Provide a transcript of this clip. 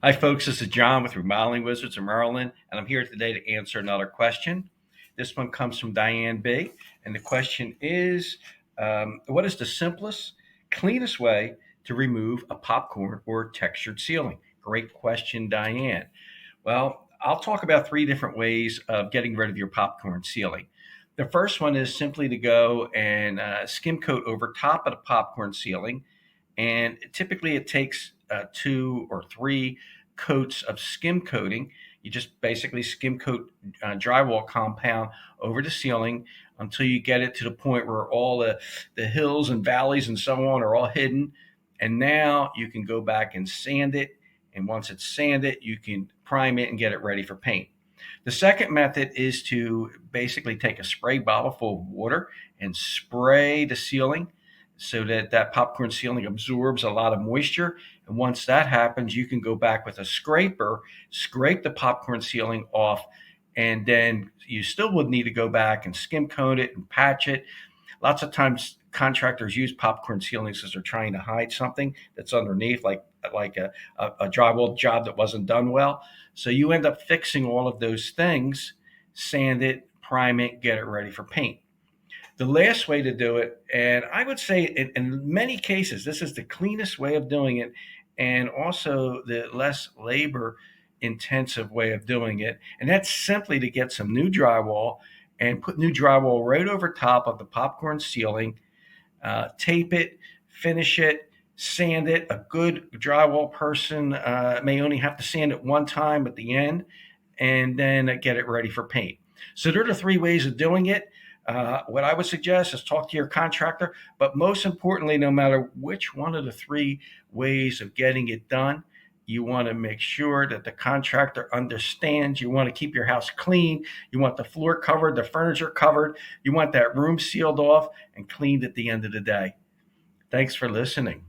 Hi, folks. This is John with Remodeling Wizards of Maryland, and I'm here today to answer another question. This one comes from Diane B. And the question is what is the simplest, cleanest way to remove a popcorn or textured ceiling? Great question, Diane. Well, I'll talk about three different ways of getting rid of your popcorn ceiling. The first one is simply to go and skim coat over top of the popcorn ceiling. And typically it takes two or three coats of skim coating. You just basically skim coat drywall compound over the ceiling until you get it to the point where all the hills and valleys and so on are all hidden. And now you can go back and sand it. And once it's sanded, you can prime it and get it ready for paint. The second method is to basically take a spray bottle full of water and spray the ceiling so that that popcorn ceiling absorbs a lot of moisture. And once that happens, you can go back with a scraper, scrape the popcorn ceiling off, and then you still would need to go back and skim coat it and patch it. Lots of times contractors use popcorn ceilings because they're trying to hide something that's underneath, like a drywall job that wasn't done well. So you end up fixing all of those things, sand it, prime it, get it ready for paint. The last way to do it, and I would say in many cases, this is the cleanest way of doing it and also the less labor intensive way of doing it. And that's simply to get some new drywall and put new drywall right over top of the popcorn ceiling, tape it, finish it, sand it. A good drywall person may only have to sand it one time at the end and then get it ready for paint. So there are the three ways of doing it. What I would suggest is talk to your contractor, but most importantly, no matter which one of the three ways of getting it done, you want to make sure that the contractor understands. You want to keep your house clean. You want the floor covered, the furniture covered. You want that room sealed off and cleaned at the end of the day. Thanks for listening.